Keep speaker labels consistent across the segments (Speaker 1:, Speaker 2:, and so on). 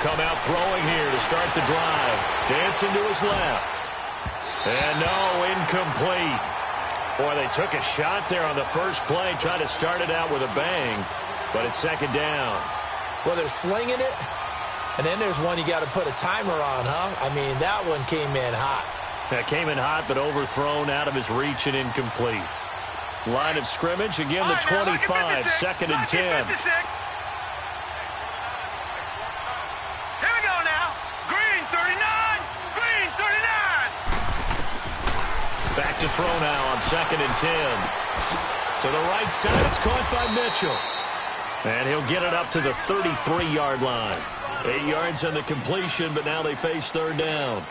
Speaker 1: come out throwing here to start the drive. Dancing to his left. And no, incomplete. Boy, they took a shot there on the first play, tried to start it out with a bang, but it's second down.
Speaker 2: Well, they're slinging it, and then there's one you got to put a timer on, huh? I mean, that one came in hot.
Speaker 1: That came in hot, but overthrown, out of his reach and incomplete. Line of scrimmage, again the 25, second and 10. Back to throw now on second and 10. To the right side, it's caught by Mitchell. And he'll get it up to the 33-yard line. 8 yards on the completion, but now they face third down.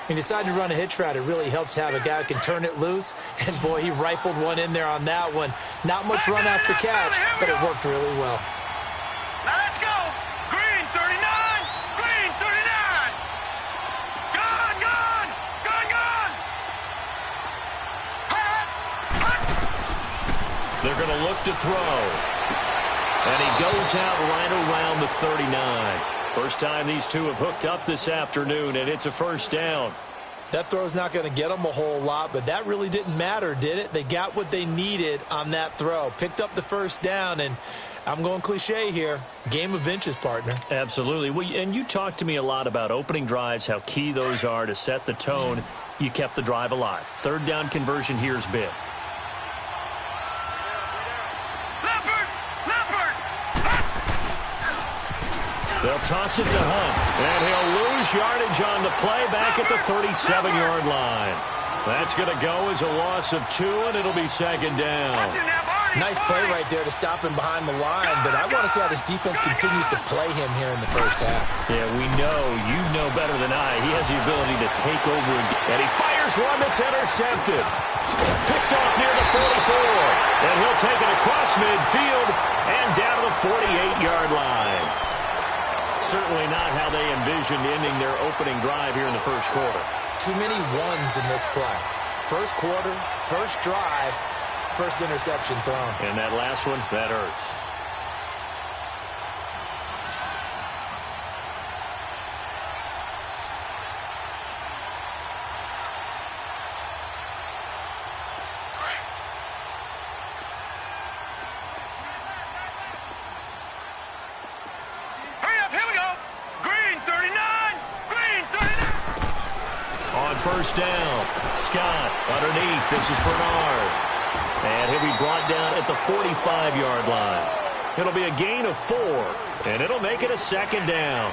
Speaker 2: He decided to run a hitch route. It really helps to have a guy who can turn it loose. And, boy, he rifled one in there on that one. Not much run after catch, but it worked really well.
Speaker 3: Now let's go. Green 39. Green 39. Gone, gone. Gone, gone.
Speaker 1: They're going to look to throw. And he goes out right around the 39. First time these two have hooked up this afternoon, and it's a first down.
Speaker 2: That throw's not going to get them a whole lot, but that really didn't matter, did it? They got what they needed on that throw. Picked up the first down, and I'm going cliche here. Game of inches, partner.
Speaker 1: Absolutely. Well, and you talked to me a lot about opening drives, how key those are to set the tone. You kept the drive alive. Third down conversion here is big. They'll toss it to Hunt, and he'll lose yardage on the play back at the 37-yard line. That's going to go as a loss of 2, and it'll be second down.
Speaker 2: Nice play right there to stop him behind the line, but I want to see how this defense continues to play him here in the first half.
Speaker 1: Yeah, we know, you know better than I, he has the ability to take over, and he fires one that's intercepted. Picked off near the 44, and he'll take it across midfield and down to the 48-yard line. Certainly not how they envisioned ending their opening drive here in the first quarter.
Speaker 2: Too many ones in this play. First quarter, first drive, first interception thrown.
Speaker 1: And that last one, that hurts. First down. Scott underneath. This is Bernard. And he'll be brought down at the 45-yard line. It'll be a gain of 4, and it'll make it a second down.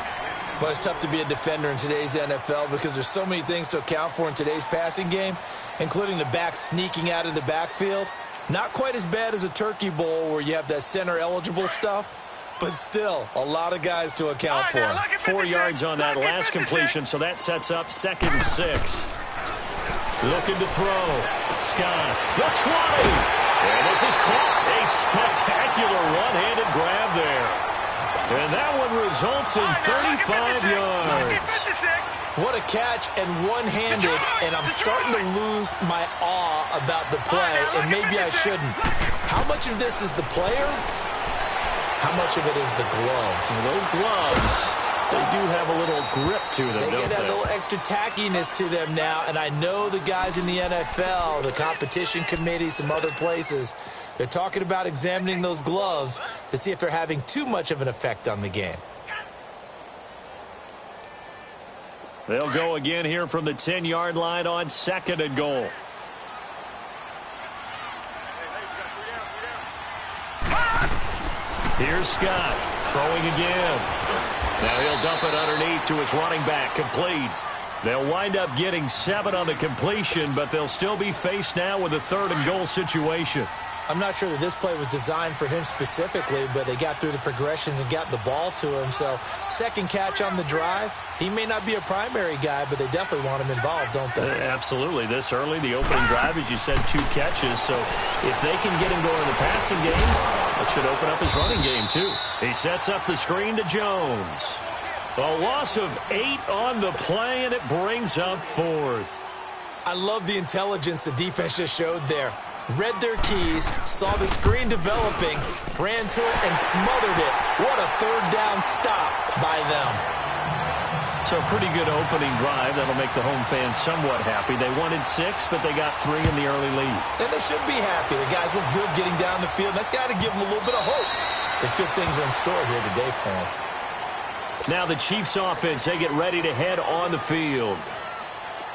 Speaker 2: Well, it's tough to be a defender in today's NFL because there's so many things to account for in today's passing game, including the back sneaking out of the backfield. Not quite as bad as a turkey bowl where you have that center-eligible stuff, but still, a lot of guys to account for.
Speaker 1: 4 yards on that last completion, so that sets up second and 6. Looking to throw. Scott, the 20. And this is caught. A spectacular one-handed grab there. And that one results in 35 yards.
Speaker 2: What a catch and one-handed, and I'm starting to lose my awe about the play, and maybe I shouldn't. How much of this is the player? How much of it is the gloves?
Speaker 1: Well, those gloves, they do have a little grip to them, don't they?
Speaker 2: They get a little extra tackiness to them now, and I know the guys in the NFL, the competition committee, some other places, they're talking about examining those gloves to see if they're having too much of an effect on the game.
Speaker 1: They'll go again here from the 10-yard line on second and goal. Here's Scott, throwing again. Now he'll dump it underneath to his running back, complete. They'll wind up getting 7 on the completion, but they'll still be faced now with a third and goal situation.
Speaker 2: I'm not sure that this play was designed for him specifically, but they got through the progressions and got the ball to him. So, second catch on the drive. He may not be a primary guy, but they definitely want him involved, don't they?
Speaker 1: Absolutely. This early, the opening drive, as you said, 2 catches. So, if they can get him going in the passing game, that should open up his running game, too. He sets up the screen to Jones. A loss of 8 on the play, and it brings up 4th.
Speaker 2: I love the intelligence the defense just showed there. Read their keys, saw the screen developing, ran to it, and smothered it. What a third down stop by them.
Speaker 1: So a pretty good opening drive. That'll make the home fans somewhat happy. They wanted 6, but they got 3 in the early lead.
Speaker 2: And they should be happy. The guys look good getting down the field. That's got to give them a little bit of hope that good things are in store here today for them.
Speaker 1: Now the Chiefs offense, they get ready to head on the field.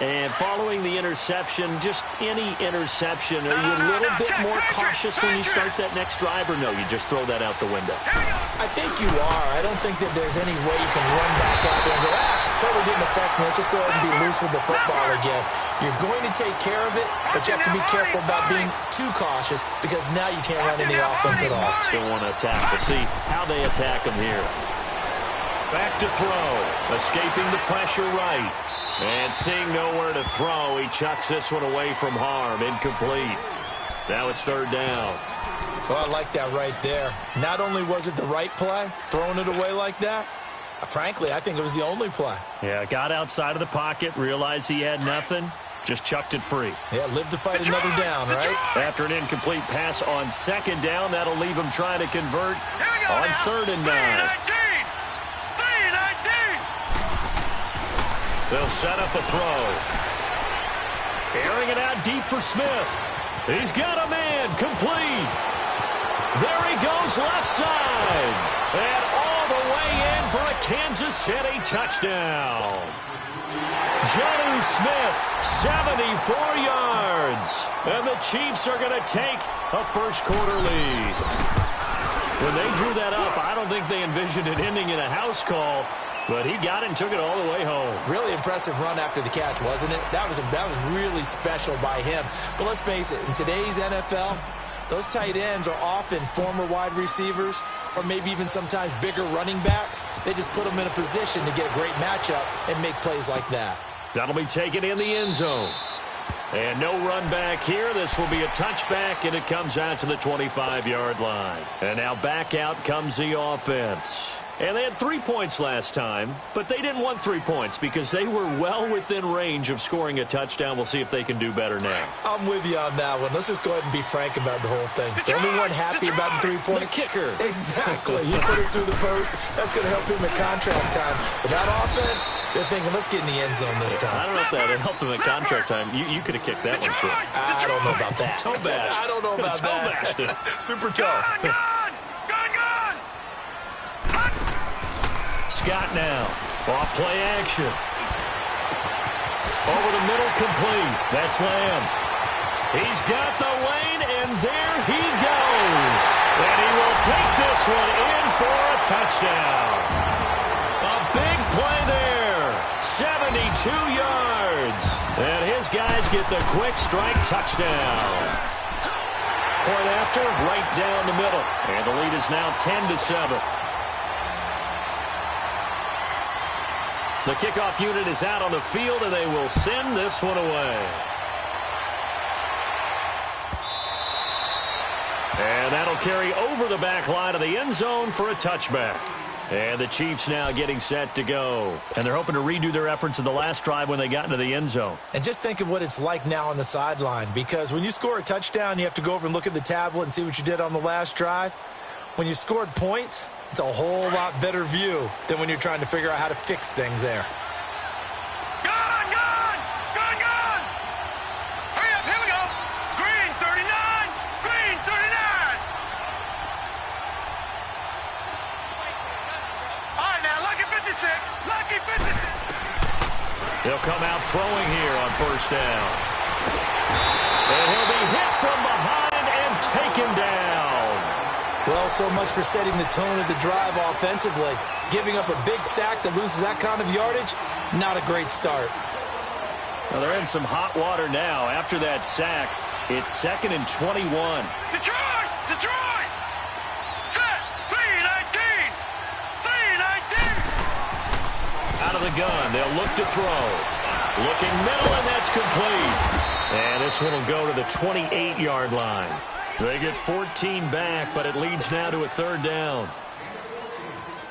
Speaker 1: And following the interception, just any interception, are you a little bit more cautious when you start that next drive, or no, you just throw that out the window?
Speaker 2: I think you are. I don't think that there's any way you can run back out there and go, totally didn't affect me. Let's just go ahead and be loose with the football again. You're going to take care of it, but you have to be careful about being too cautious because now you can't run any offense at all.
Speaker 1: Still want to attack. We'll see how they attack them here. Back to throw. Escaping the pressure right. And seeing nowhere to throw, he chucks this one away from harm. Incomplete. Now it's 3rd down.
Speaker 2: Well, I like that right there. Not only was it the right play, throwing it away like that, frankly, I think it was the only play.
Speaker 1: Yeah, got outside of the pocket, realized he had nothing, just chucked it free.
Speaker 2: Yeah, live to fight another down, right?
Speaker 1: After an incomplete pass on 2nd down, that'll leave him trying to convert on 3rd and 9. They'll set up a throw. Airing it out deep for Smith. He's got a man. Complete. There he goes left side. And all the way in for a Kansas City touchdown. Jonnu Smith, 74 yards. And the Chiefs are going to take a first-quarter lead. When they drew that up, I don't think they envisioned it ending in a house call. But he got it and took it all the way home.
Speaker 2: Really impressive run after the catch, wasn't it? That was really special by him. But let's face it, in today's NFL, those tight ends are often former wide receivers or maybe even sometimes bigger running backs. They just put them in a position to get a great matchup and make plays like that.
Speaker 1: That'll be taken in the end zone. And no run back here. This will be a touchback, and it comes out to the 25-yard line. And now back out comes the offense. And they had 3 points last time, but they didn't want 3 points because they were well within range of scoring a touchdown. We'll see if they can do better now.
Speaker 2: I'm with you on that one. Let's just go ahead and be frank about the whole thing. The only one happy about the 3-point.
Speaker 1: The kicker.
Speaker 2: Exactly. He put it through the post. That's going to help him at contract time. But that offense, they're thinking, let's get in the end zone this time.
Speaker 1: I don't know if that helped him at contract time. You could have kicked that one through.
Speaker 2: I don't know about that.
Speaker 1: Toe bash.
Speaker 2: I don't know about that. Super toe.
Speaker 1: Scott now, off play action. Over the middle, complete. That's Lamb. He's got the lane, and there he goes. And he will take this one in for a touchdown. A big play there. 72 yards. And his guys get the quick strike touchdown. Point after, right down the middle. And the lead is now 10-7. The kickoff unit is out on the field, and they will send this one away. And that'll carry over the back line of the end zone for a touchback. And the Chiefs now getting set to go. And they're hoping to redo their efforts in the last drive when they got into the end zone.
Speaker 2: And just think of what it's like now on the sideline, because when you score a touchdown, you have to go over and look at the tablet and see what you did on the last drive. When you scored points, it's a whole lot better view than when you're trying to figure out how to fix things there.
Speaker 3: Gone! Hurry up, here we go. Green 39, green 39. All right, now, lucky 56, lucky 56.
Speaker 1: He'll come out throwing here on first down. And he'll be hit from behind and taken down.
Speaker 2: Well, so much for setting the tone of the drive offensively. Giving up a big sack that loses that kind of yardage, not a great start.
Speaker 1: Well, they're in some hot water now. After that sack, it's 2nd and 21.
Speaker 3: Detroit! Set! 3-19!
Speaker 1: Out of the gun, they'll look to throw. Looking middle, and that's complete. And this one will go to the 28-yard line. They get 14 back, but it leads now to a 3rd down.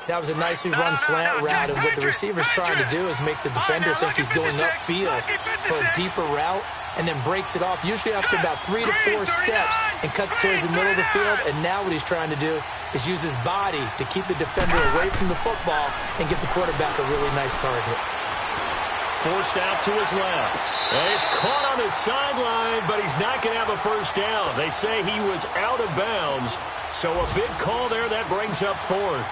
Speaker 2: That was a nicely run slant route, and what the receiver's trying to do is make the defender think he's going upfield for a deeper route, and then breaks it off, usually after about 3 to 4 steps, and cuts towards the middle of the field. And now what he's trying to do is use his body to keep the defender away from the football and get the quarterback a really nice target.
Speaker 1: forced out to his left. And he's caught on his sideline, but he's not going to have a first down. They say he was out of bounds, so a big call there that brings up fourth.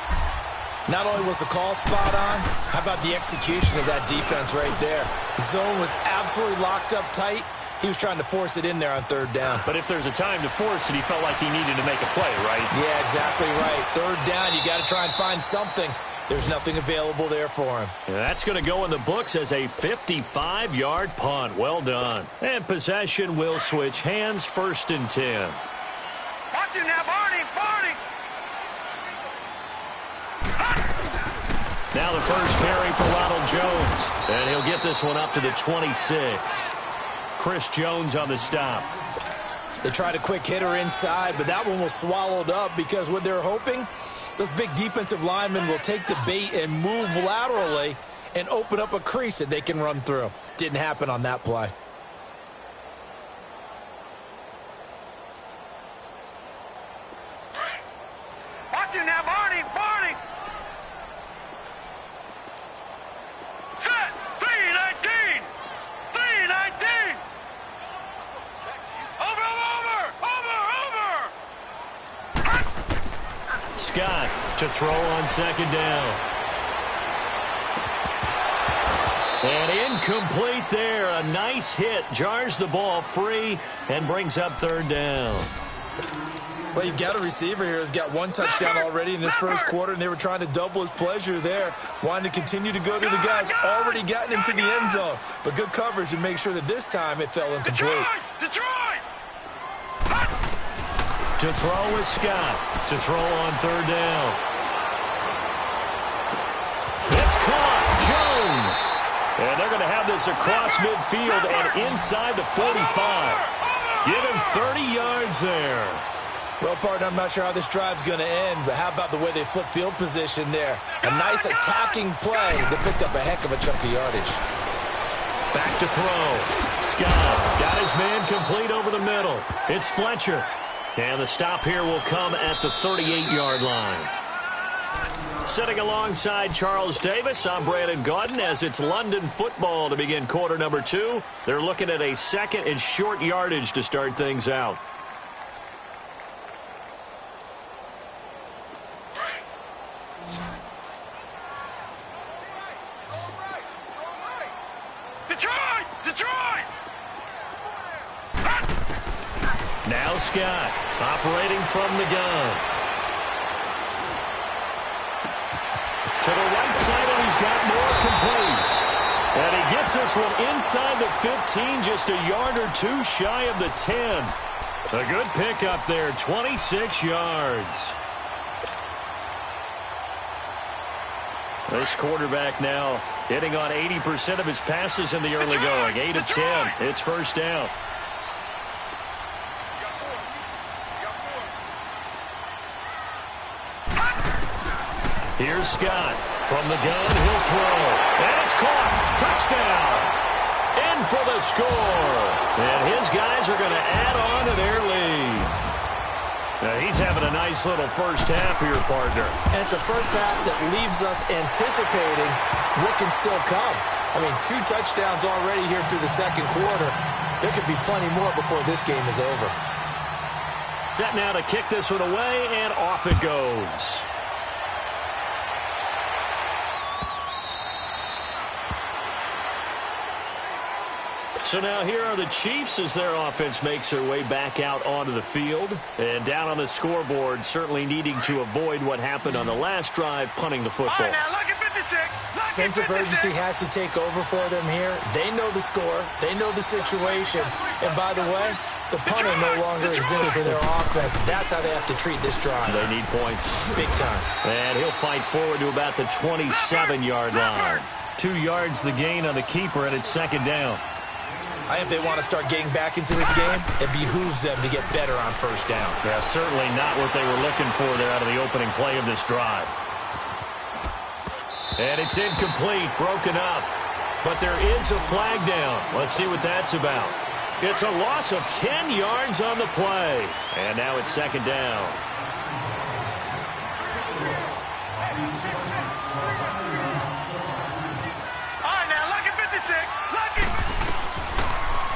Speaker 2: Not only was the call spot on, how about the execution of that defense right there? The zone was absolutely locked up tight. He was trying to force it in there on third down.
Speaker 1: But if there's a time to force it, he felt like he needed to make a play, right?
Speaker 2: Yeah, exactly right. Third down, you got to try and find something. There's nothing available there for him.
Speaker 1: And that's going to go in the books as a 55-yard punt. Well done. And possession will switch hands, 1st and 10.
Speaker 3: Watch it now, Barney, Barney.
Speaker 1: Now the first carry for Ronald Jones. And he'll get this one up to the 26. Chris Jones on the stop.
Speaker 2: They tried a quick hitter inside, but that one was swallowed up because what they're hoping, those big defensive linemen will take the bait and move laterally and open up a crease that they can run through. Didn't happen on that play.
Speaker 3: Watch it now, Barney, Barney. Set, 319. 319. Over.
Speaker 1: Scott to throw on 2nd down. And incomplete there. A nice hit. Jars the ball free and brings up 3rd down.
Speaker 2: Well, you've got a receiver here who's got 1 touchdown already in this first quarter, and they were trying to double his pleasure there. Wanted to continue to go to the guys already gotten into the end zone. But good coverage to make sure that this time it fell incomplete.
Speaker 3: Detroit!
Speaker 1: To throw is Scott. To throw on 3rd down. It's caught. Jones. And they're going to have this across midfield and inside the 45. Give him 30 yards there.
Speaker 2: Well, partner, I'm not sure how this drive's going to end, but how about the way they flip field position there? A nice attacking play that picked up a heck of a chunk of yardage.
Speaker 1: Back to throw. Scott got his man complete over the middle. It's Fletcher. And the stop here will come at the 38-yard line. Sitting alongside Charles Davis, I'm Brandon Gaudin as it's London football to begin quarter number 2. They're looking at a 2nd and short yardage to start things out.
Speaker 3: Detroit! Detroit!
Speaker 1: Now Scott operating from the gun. To the right side, and he's got more complete. And he gets this one inside the 15, just a yard or 2 shy of the 10. A good pickup there, 26 yards. This quarterback now hitting on 80% of his passes in the early going. 8 of 10. It's 1st down. Here's Scott. From the gun, he'll throw. And it's caught. Touchdown. In for the score. And his guys are going to add on to their lead. Now, he's having a nice little first half here, partner.
Speaker 2: And it's a first half that leaves us anticipating what can still come. I mean, 2 touchdowns already here through the second quarter. There could be plenty more before this game is over.
Speaker 1: Set now to kick this one away, and off it goes. So now here are the Chiefs as their offense makes their way back out onto the field. And down on the scoreboard, certainly needing to avoid what happened on the last drive, punting the football.
Speaker 3: All right, now, look at 56.
Speaker 2: Sense of urgency has to take over for them here. They know the score. They know the situation. And by the way, the punter no longer exists for their offense. That's how they have to treat this drive.
Speaker 1: They need points.
Speaker 2: Big time.
Speaker 1: And he'll fight forward to about the 27-yard line. 2 yards the gain on the keeper, and it's 2nd down.
Speaker 2: I think they want to start getting back into this game. It behooves them to get better on 1st down.
Speaker 1: Yeah, certainly not what they were looking for there out of the opening play of this drive. And it's incomplete, broken up. But there is a flag down. Let's see what that's about. It's a loss of 10 yards on the play. And now it's 2nd down.
Speaker 3: All right, now, look at 56.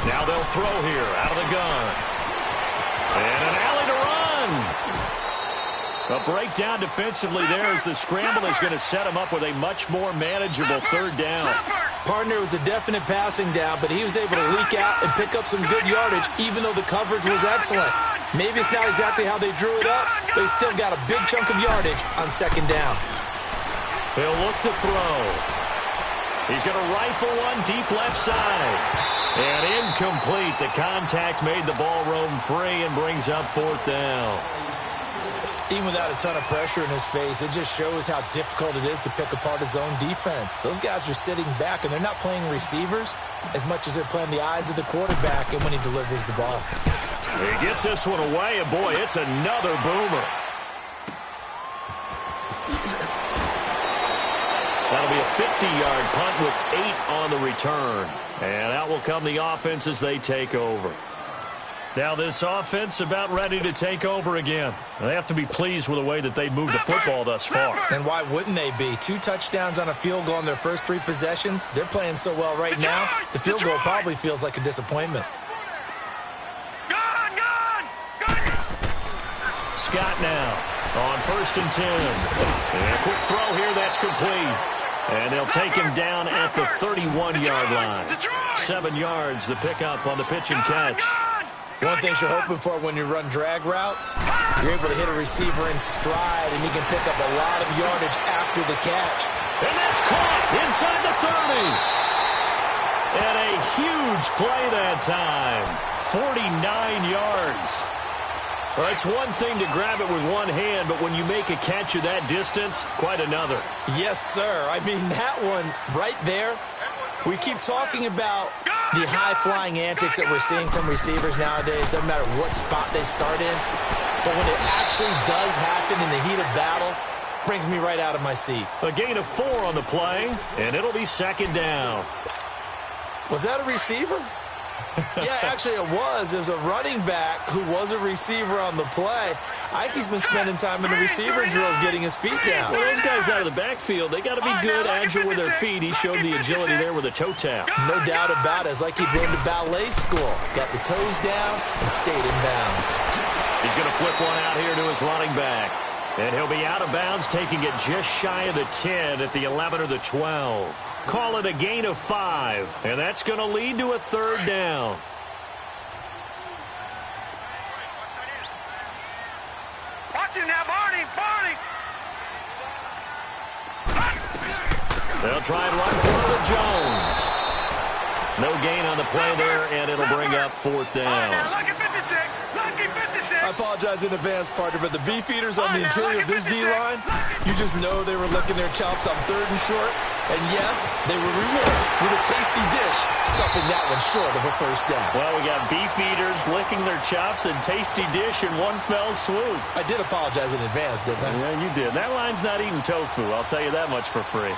Speaker 1: Now they'll throw here out of the gun. And an alley to run. A breakdown defensively there as the scramble is going to set him up with a much more manageable third down.
Speaker 2: Partner was a definite passing down, but he was able to leak out and pick up some good yardage, even though the coverage was excellent. Maybe it's not exactly how they drew it up, but he still got a big chunk of yardage on second down.
Speaker 1: He'll look to throw. He's going to rifle one deep left side. And incomplete. The contact made the ball roam free and brings up fourth down.
Speaker 2: Even without a ton of pressure in his face, it just shows how difficult it is to pick apart his own defense. Those guys are sitting back, and they're not playing receivers as much as they're playing the eyes of the quarterback and when he delivers the ball.
Speaker 1: He gets this one away, and boy, it's another boomer. That'll be a 50-yard punt with 8 on the return. And out will come the offense as they take over. Now this offense about ready to take over again. They have to be pleased with the way that they've moved the football thus far.
Speaker 2: And why wouldn't they be? 2 touchdowns on a field goal in their first 3 possessions. They're playing so well right now, the field goal probably feels like a disappointment.
Speaker 1: Scott now on 1st and 10. And a quick throw here, that's complete. And they'll take him down at the 31-yard line. 7 yards, the pickup on the pitch and catch.
Speaker 2: One thing you're hoping for when you run drag routes, you're able to hit a receiver in stride, and he can pick up a lot of yardage after the catch.
Speaker 1: And that's caught inside the 30. And a huge play that time. 49 yards. Well, it's one thing to grab it with one hand, but when you make a catch of that distance, quite another.
Speaker 2: Yes, sir. I mean, that one right there, we keep talking about the high-flying antics that we're seeing from receivers nowadays. Doesn't matter what spot they start in. But when it actually does happen in the heat of battle, brings me right out of my seat.
Speaker 1: A gain of 4 on the play, and it'll be second down.
Speaker 2: Was that a receiver? Yeah, actually it was. It was a running back who was a receiver on the play. I think he's been spending time in the receiver drills getting his feet down.
Speaker 1: Well, those guys out of the backfield, they got to be good, agile with their feet. He showed the agility there with a toe tap.
Speaker 2: No doubt about it. It's like he'd run to ballet school. Got the toes down and stayed in bounds.
Speaker 1: He's going to flip one out here to his running back. And he'll be out of bounds, taking it just shy of the 10 at the 11 or the 12. Call it a gain of 5, and that's going to lead to a third down.
Speaker 3: Watch him now, Barney!
Speaker 1: They'll try and run for it with Jones. No gain on the play there, and it'll bring up fourth down.
Speaker 3: Lucky 56! Lucky 56!
Speaker 2: I apologize in advance, partner, but the beefeaters on the interior of this D-line, you just know they were licking their chops on 3rd and short. And yes, they were rewarded with a tasty dish, stuffing that one short of a first down.
Speaker 1: Well, we got beefeaters licking their chops and tasty dish in one fell swoop.
Speaker 2: I did apologize in advance, didn't I?
Speaker 1: Yeah, you did. That line's not eating tofu, I'll tell you that much for free.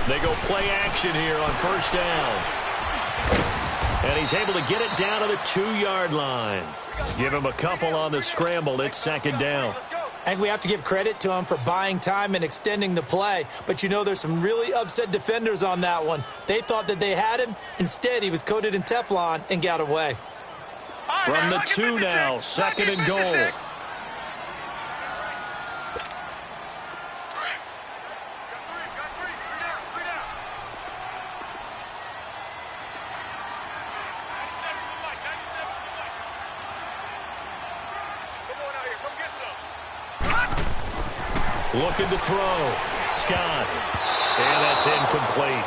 Speaker 1: They go play action here on first down. And he's able to get it down to the 2-yard line. Give him a couple on the scramble. It's second down.
Speaker 2: I think we have to give credit to him for buying time and extending the play. But, you know, there's some really upset defenders on that one. They thought that they had him. Instead, he was coated in Teflon and got away.
Speaker 1: From the 2 now, 2nd and goal. Looking to throw. Scott. And that's incomplete.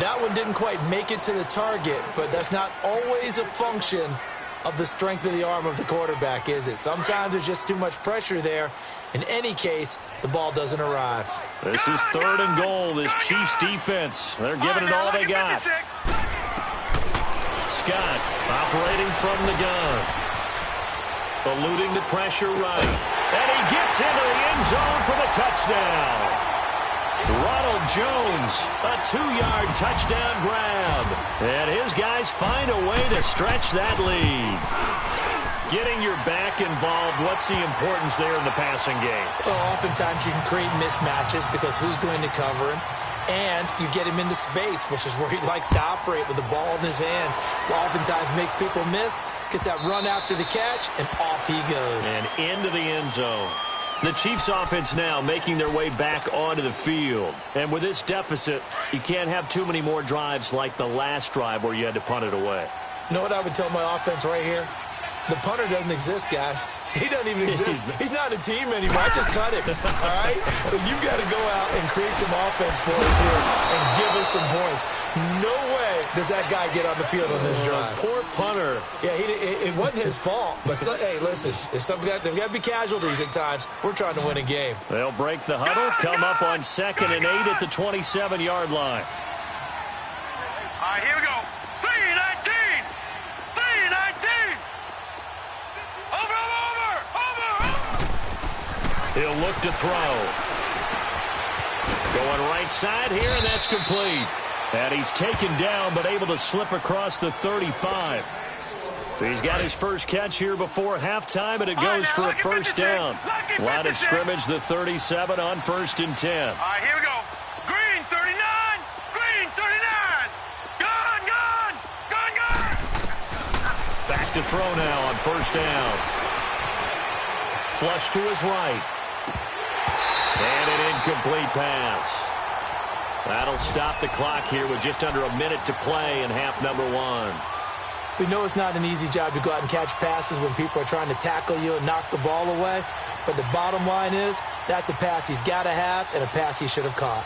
Speaker 2: That one didn't quite make it to the target, but that's not always a function of the strength of the arm of the quarterback, is it? Sometimes there's just too much pressure there. In any case, the ball doesn't arrive.
Speaker 1: This is 3rd and goal, this Chiefs defense. They're giving it all they got. Scott operating from the gun. Eluding the pressure right. And he gets into the end zone for the touchdown. Ronald Jones, a 2-yard touchdown grab. And his guys find a way to stretch that lead. Getting your back involved, what's the importance there in the passing game?
Speaker 2: Well, oftentimes you can create mismatches because who's going to cover him? And you get him into space, which is where he likes to operate with the ball in his hands. Oftentimes makes people miss, gets that run after the catch, and off he goes.
Speaker 1: And into the end zone. The Chiefs offense now making their way back onto the field. And with this deficit, you can't have too many more drives like the last drive where you had to punt it away.
Speaker 2: You know what I would tell my offense right here? The punter doesn't exist, guys. He doesn't even exist. He's not a team anymore. I just cut him, all right? So you've got to go out and create some offense for us here and give us some points. No way does that guy get on the field on this drive.
Speaker 1: Poor punter.
Speaker 2: Yeah, it wasn't his fault. But, hey, listen, there's got to be casualties at times. We're trying to win a game.
Speaker 1: They'll break the huddle, come up on 2nd and 8 at the 27-yard line.
Speaker 3: All right, here we go. 3-19. 3-19. Over.
Speaker 1: He'll look to throw. Going right side here, and that's complete. And he's taken down, but able to slip across the 35. So he's got his first catch here before halftime, and it goes for a first down. Line of scrimmage, the 37 on 1st and 10.
Speaker 3: All right, here we go. Green 39. Green 39. Gun.
Speaker 1: Back to throw now on 1st down. Flush to his right. And an incomplete pass. That'll stop the clock here with just under a minute to play in half number 1.
Speaker 2: We know it's not an easy job to go out and catch passes when people are trying to tackle you and knock the ball away. But the bottom line is, that's a pass he's got to have and a pass he should have caught.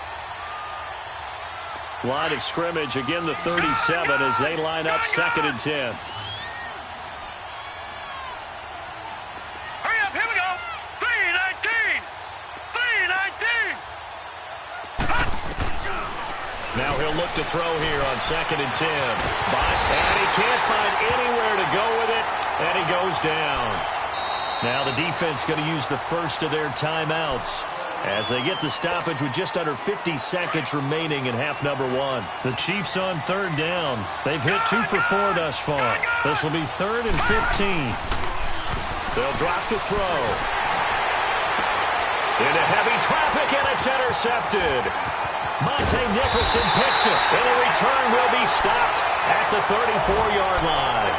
Speaker 1: Line of scrimmage, again the 37 as they line up 2nd and 10.
Speaker 3: Hurry up, here we go. 3-19. 3-19.
Speaker 1: Now he'll look to throw here on 2nd and 10. And he can't find anywhere to go with it, and he goes down. Now the defense going to use the first of their timeouts as they get the stoppage with just under 50 seconds remaining in half number 1. The Chiefs on 3rd down. They've hit 2 for 4 thus far. This will be 3rd and 15. They'll drop to throw. Into heavy traffic, and it's intercepted. Monte Nicholson picks it, and the return will be stopped at the 34-yard line.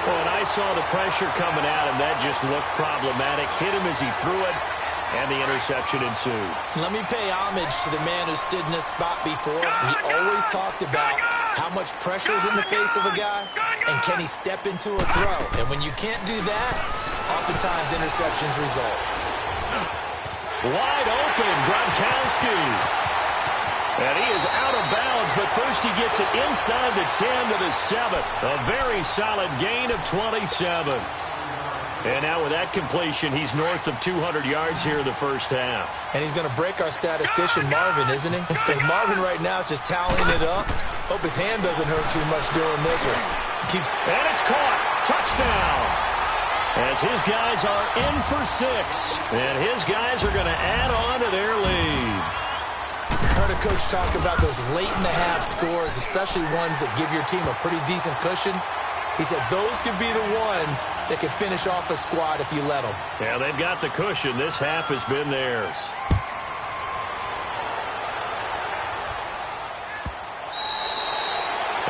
Speaker 1: Well, when I saw the pressure coming at him, that just looked problematic. Hit him as he threw it, and the interception ensued.
Speaker 2: Let me pay homage to the man who stood in this spot before. He always talked about how much pressure is in the face of a guy, and can he step into a throw. And when you can't do that, oftentimes interceptions result.
Speaker 1: Wide open, Gronkowski. And he is out of bounds, but first he gets it inside the 10 to the 7. A very solid gain of 27. And now with that completion, he's north of 200 yards here in the first half.
Speaker 2: And he's going to break our statistician, Marvin, isn't he? Because Marvin right now is just tallying it up. Hope his hand doesn't hurt too much doing this. Or keeps.
Speaker 1: And it's caught. Touchdown. As his guys are in for 6. And his guys are going to add on to their lead.
Speaker 2: Heard a coach talk about those late-in-the-half scores, especially ones that give your team a pretty decent cushion. He said those could be the ones that can finish off a squad if you let them.
Speaker 1: Yeah, they've got the cushion. This half has been theirs.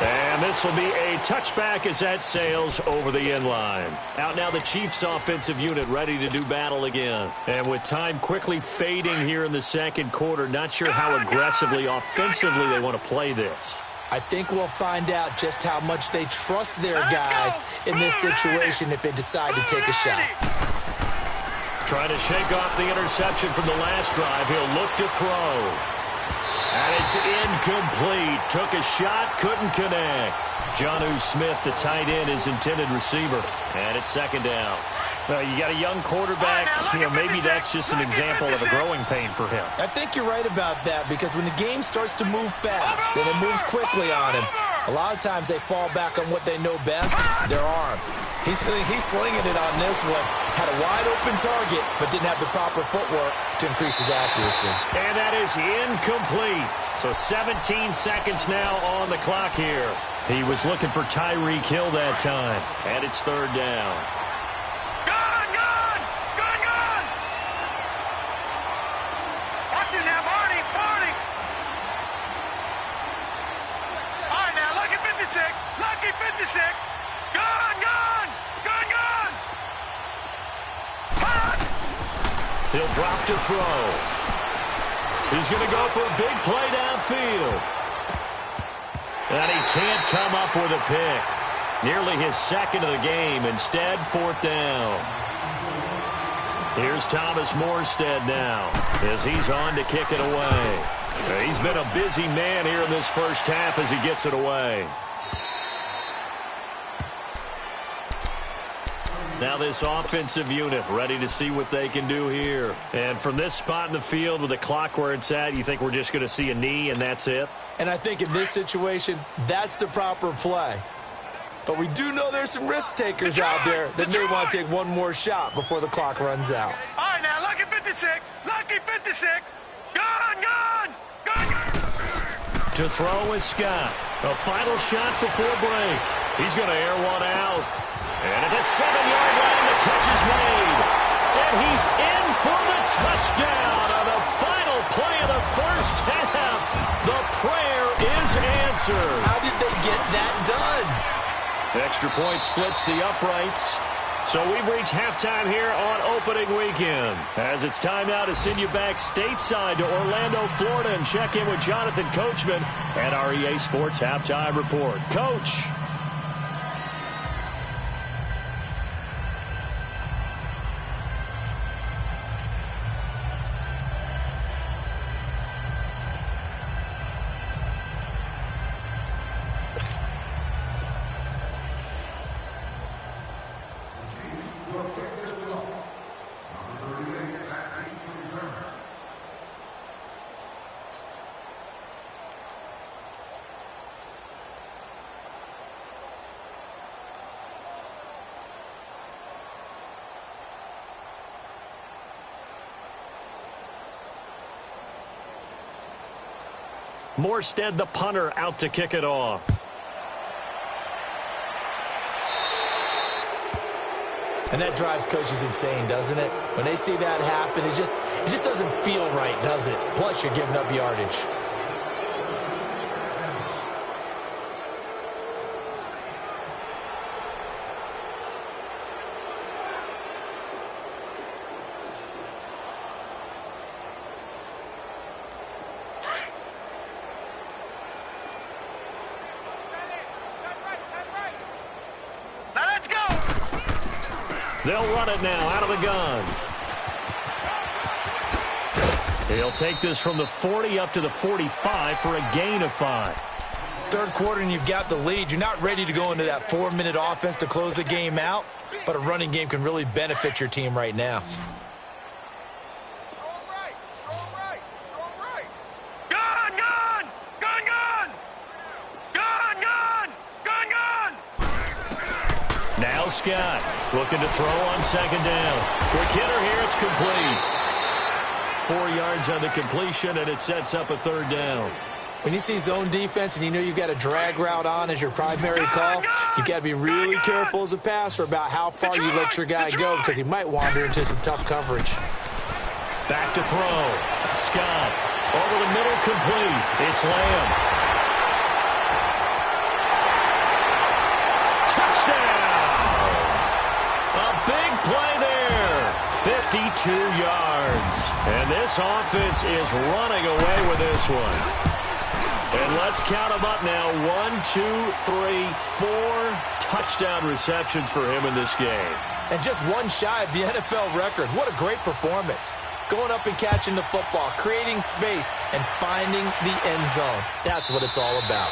Speaker 1: And this will be a touchback as that sails over the end line. Out now the Chiefs offensive unit ready to do battle again. And with time quickly fading here in the second quarter, not sure how aggressively, offensively they want to play this.
Speaker 2: I think we'll find out just how much they trust their guys in this situation if they decide to take a shot.
Speaker 1: Trying to shake off the interception from the last drive. He'll look to throw. And it's incomplete. Took a shot, couldn't connect. Jonnu Smith, the tight end, his intended receiver. And it's 2nd down. You got a young quarterback. Maybe that's just an example of a growing pain for him.
Speaker 2: I think you're right about that, because when the game starts to move fast and it moves quickly on him, a lot of times they fall back on what they know best, their arm. He's slinging it on this one. Had a wide-open target, but didn't have the proper footwork to increase his accuracy.
Speaker 1: And that is incomplete. So 17 seconds now on the clock here. He was looking for Tyreek Hill that time. And it's third down.
Speaker 3: Gun! Gun! Gun! Gun! Watch it now, Barney! Barney! All right, now, lucky 56. Lucky 56. Gun! Gun! Gun! Gun! Gun!
Speaker 1: He'll drop to throw. He's going to go for a big play downfield. And he can't come up with a pick. Nearly his second of the game. Instead, fourth down. Here's Thomas Morstead now as he's on to kick it away. He's been a busy man here in this first half as he gets it away. Now this offensive unit ready to see what they can do here. And from this spot in the field with the clock where it's at, you think we're just going to see a knee and that's it?
Speaker 2: And I think in this situation, that's the proper play. But we do know there's some risk takers out there that may want to take one more shot before the clock runs out.
Speaker 3: All right, now, lucky 56. Lucky 56. Gun! Gun! Gun! Gun!
Speaker 1: To throw is Scott. A final shot before break. He's going to air one out. And at the 7-yard line, the catch is made. And he's in for the touchdown on the final play of the first half. The prayer is answered.
Speaker 2: How did they get that done?
Speaker 1: Extra point splits the uprights. So we've reached halftime here on opening weekend. As it's time now to send you back stateside to Orlando, Florida, and check in with Jonathan Coachman at our EA Sports Halftime Report. Coach. Morstead, the punter, out to kick it off.
Speaker 2: And that drives coaches insane, doesn't it? When they see that happen, it just doesn't feel right, does it? Plus, you're giving up yardage.
Speaker 1: They'll run it now out of the gun. He'll take this from the 40 up to the 45 for a gain of 5.
Speaker 2: Third quarter and you've got the lead. You're not ready to go into that 4-minute offense to close the game out, but a running game can really benefit your team right now.
Speaker 3: Gun! Gun! Gun! Gun! Gun! Gun! Gun! Gun!
Speaker 1: Now Scott looking to throw on second down. Quick hitter here, it's complete. 4 yards on the completion, and it sets up a third down.
Speaker 2: When you see zone defense and you know you've got a drag route on as your primary call, you've got to be really careful as a passer about how far you let your guy go because he might wander into some tough coverage.
Speaker 1: Back to throw. Scott over the middle, complete. It's Lamb. Touchdown! A big play there. 52 yards. And this offense is running away with this one. And let's count them up now. 1, 2, 3, 4 touchdown receptions for him in this game.
Speaker 2: And just one shy of the NFL record. What a great performance. Going up and catching the football, creating space, and finding the end zone. That's what it's all about.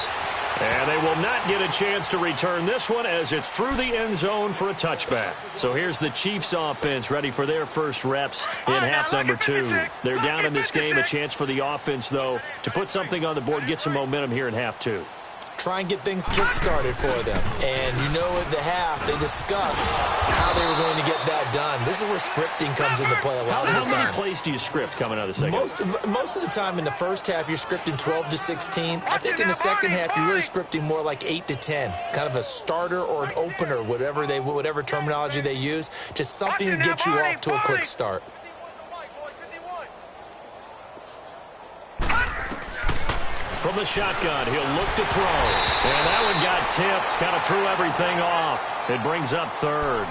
Speaker 1: And they will not get a chance to return this one as it's through the end zone for a touchback. So here's the Chiefs offense ready for their first reps in half number 2. They're down in this game. A chance for the offense, though, to put something on the board, get some momentum here in half 2.
Speaker 2: try and get things kick-started for them. And you know at the half, they discussed how they were going to get that done. This is where scripting comes into play a lot of the time.
Speaker 1: How many plays do you script coming out of the second?
Speaker 2: Most of the time in the first half, you're scripting 12 to 16. I think in the second half, you're really scripting more like 8 to 10. Kind of a starter or an opener, whatever terminology they use. Just something to get you off to a quick start.
Speaker 1: From the shotgun, he'll look to throw. And that one got tipped, kind of threw everything off. It brings up third.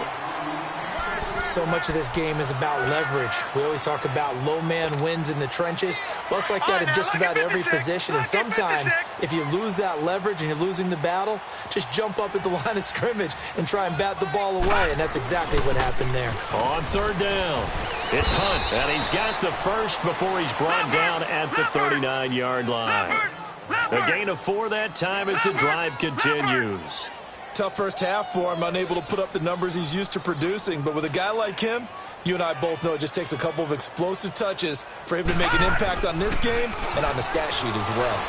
Speaker 2: So much of this game is about leverage. We always talk about low man wins in the trenches. Well, it's like that in just about every position. And sometimes, if you lose that leverage and you're losing the battle, just jump up at the line of scrimmage and try and bat the ball away. And that's exactly what happened there.
Speaker 1: On third down, it's Hunt. And he's got the first before he's brought down at the 39-yard line. A gain of 4 that time as the drive continues.
Speaker 2: Tough first half for him, unable to put up the numbers he's used to producing. But with a guy like him, you and I both know it just takes a couple of explosive touches for him to make an impact on this game and on the stat sheet as well.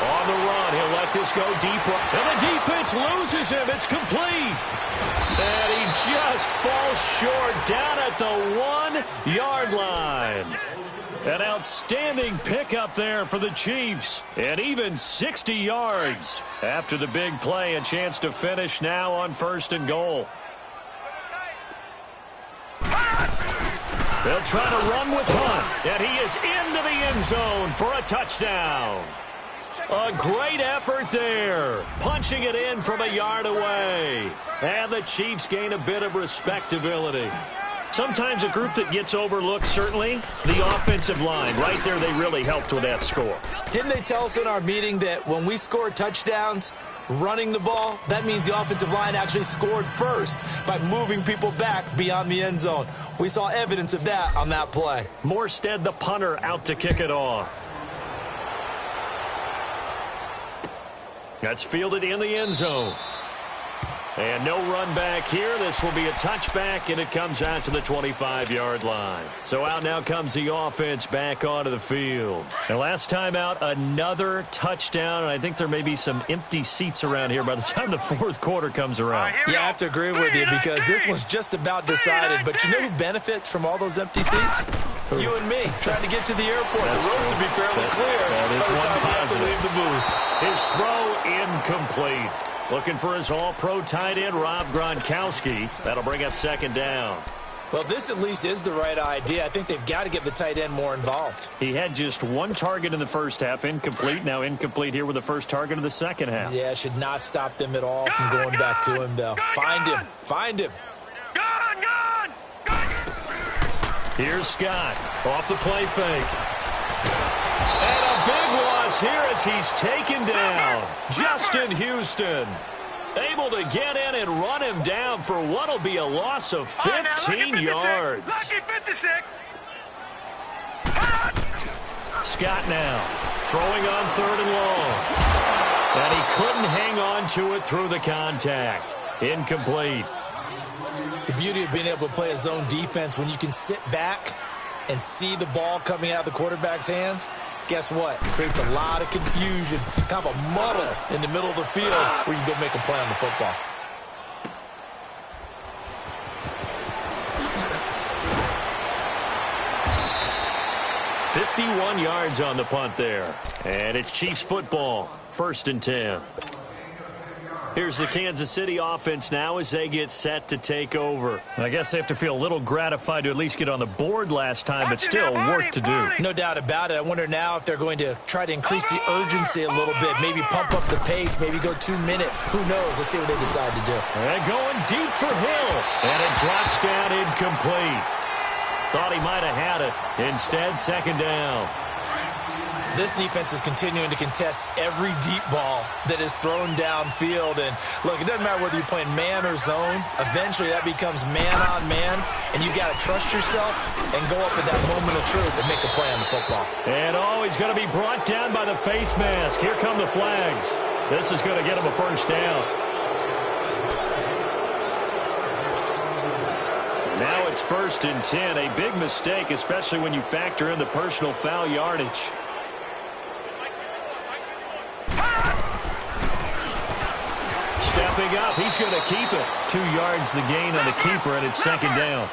Speaker 1: On the run, he'll let this go deep. And the defense loses him. It's complete. And he just falls short down at the 1-yard line. An outstanding pickup there for the Chiefs. And even 60 yards after the big play. A chance to finish now on 1st and goal. They'll try to run with Hunt. And he is into the end zone for a touchdown. A great effort there. Punching it in from a yard away. And the Chiefs gain a bit of respectability. Sometimes a group that gets overlooked, certainly, the offensive line. Right there, they really helped with that score.
Speaker 2: Didn't they tell us in our meeting that when we score touchdowns running the ball, that means the offensive line actually scored first by moving people back beyond the end zone? We saw evidence of that on that play.
Speaker 1: Morstead, the punter, out to kick it off. That's fielded in the end zone. And no run back here. This will be a touchback, and it comes out to the 25-yard line. So out now comes the offense back onto the field. And last time out, another touchdown, and I think there may be some empty seats around here by the time the 4th quarter comes around.
Speaker 2: Yeah, I have to agree with you because this one's just about decided. But you know who benefits from all those empty seats? You and me, trying to get to the airport.
Speaker 1: That's
Speaker 2: the road to be fairly clear by the time we have to leave the booth.
Speaker 1: His throw incomplete. Looking for his all-pro tight end, Rob Gronkowski. That'll bring up 2nd down.
Speaker 2: Well, this at least is the right idea. I think they've got to get the tight end more involved.
Speaker 1: He had just 1 target in the first half, incomplete. Now incomplete here with the first target of the second half.
Speaker 2: Yeah, should not stop them at all from going back to him, though. Find him. Find him.
Speaker 3: Gone!
Speaker 1: Here's Scott off the play fake. And a big loss here as he's taken down. Justin Houston able to get in and run him down for what will be a loss of 15 yards.
Speaker 3: Lucky 56.
Speaker 1: Scott now throwing on 3rd and long. And he couldn't hang on to it through the contact. Incomplete.
Speaker 2: The beauty of being able to play a zone defense when you can sit back and see the ball coming out of the quarterback's hands, guess what? It creates a lot of confusion, kind of a muddle in the middle of the field where you can go make a play on the football.
Speaker 1: "51 yards on the punt there. And it's Chiefs football, 1st and 10. Here's the Kansas City offense now as they get set to take over. I guess they have to feel a little gratified to at least get on the board last time, but still work to do.
Speaker 2: No doubt about it. I wonder now if they're going to try to increase the urgency a little bit, maybe pump up the pace, maybe go 2-minute. Who knows? Let's see what they decide to do.
Speaker 1: And going deep for Hill. And it drops down incomplete. Thought he might have had it. Instead, 2nd down.
Speaker 2: This defense is continuing to contest every deep ball that is thrown downfield. And, look, it doesn't matter whether you're playing man or zone. Eventually, that becomes man-on-man, and you've got to trust yourself and go up at that moment of truth and make a play on the football.
Speaker 1: And, he's going to be brought down by the face mask. Here come the flags. This is going to get him a 1st down. Now it's 1st and 10. A big mistake, especially when you factor in the personal foul yardage. stepping up. He's going to keep it. 2 yards the gain on the keeper, and it's second down.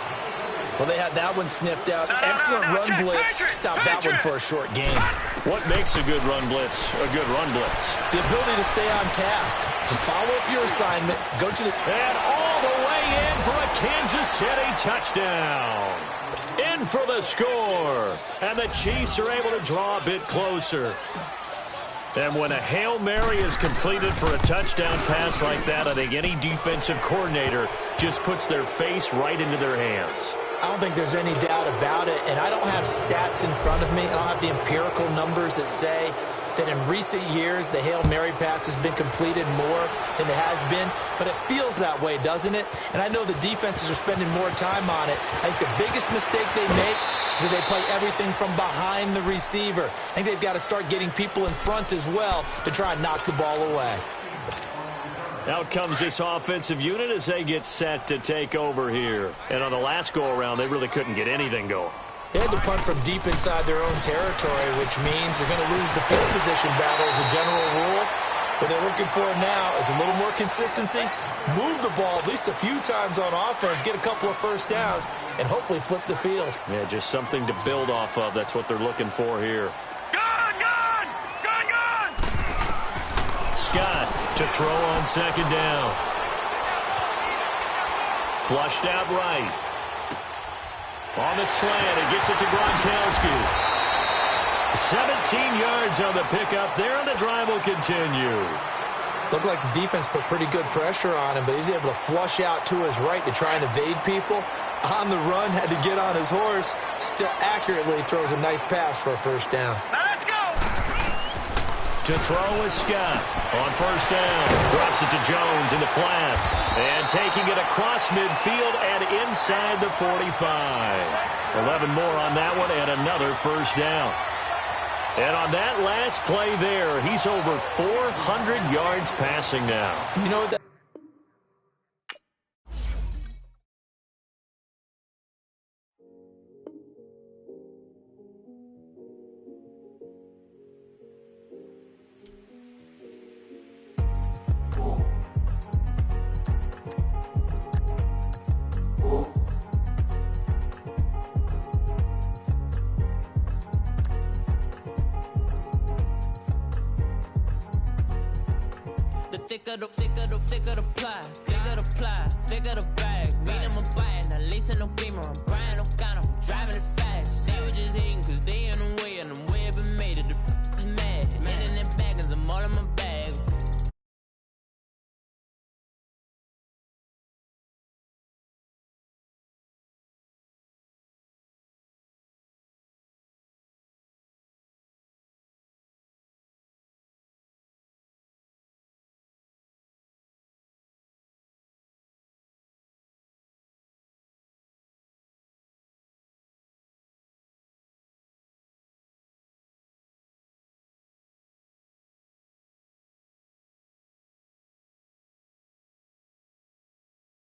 Speaker 2: Well, they had that one sniffed out. Excellent run blitz. Stop that one for a short gain.
Speaker 1: What makes a good run blitz a good run blitz?
Speaker 2: The ability to stay on task, to follow up your assignment, go to the...
Speaker 1: And all the way in for a Kansas City touchdown. In for the score. And the Chiefs are able to draw a bit closer. And when a Hail Mary is completed for a touchdown pass like that, I think any defensive coordinator just puts their face right into their hands.
Speaker 2: I don't think there's any doubt about it, and I don't have stats in front of me. I don't have the empirical numbers that say that in recent years the Hail Mary pass has been completed more than it has been, but it feels that way, doesn't it? And I know the defenses are spending more time on it. I think the biggest mistake they make is that they play everything from behind the receiver. I think they've got to start getting people in front as well to try and knock the ball away.
Speaker 1: Out comes this offensive unit as they get set to take over here. And on the last go-around, they really couldn't get anything going.
Speaker 2: They had to punt from deep inside their own territory, which means they're going to lose the field position battle as a general rule. What they're looking for now is a little more consistency, move the ball at least a few times on offense, get a couple of first downs, and hopefully flip the field.
Speaker 1: Yeah, just something to build off of. That's what they're looking for here. Scott to throw on second down. Flushed out right. On the slant, it gets it to Gronkowski. 17 yards on the pickup there, and the drive will continue.
Speaker 2: Looked like the defense put pretty good pressure on him, but he's able to flush out to his right to try and evade people. On the run, had to get on his horse. Still accurately throws a nice pass for a first down.
Speaker 3: Now let's go.
Speaker 1: To throw is Scott on first down. Drops it to Jones in the flat. And taking it across midfield and inside the 45. 11 more on that one and another first down. And on that last play there, he's over 400 yards passing now.
Speaker 2: You know what that...
Speaker 4: thicker the ply, thicker the bag. Meet them a bite, now lace in no beamer. I'm Brian O'Connor, I'm driving it fast. They were just hating cause they in the way, and the way I've been made it. The is mad. Man in their bag, cause I'm all in my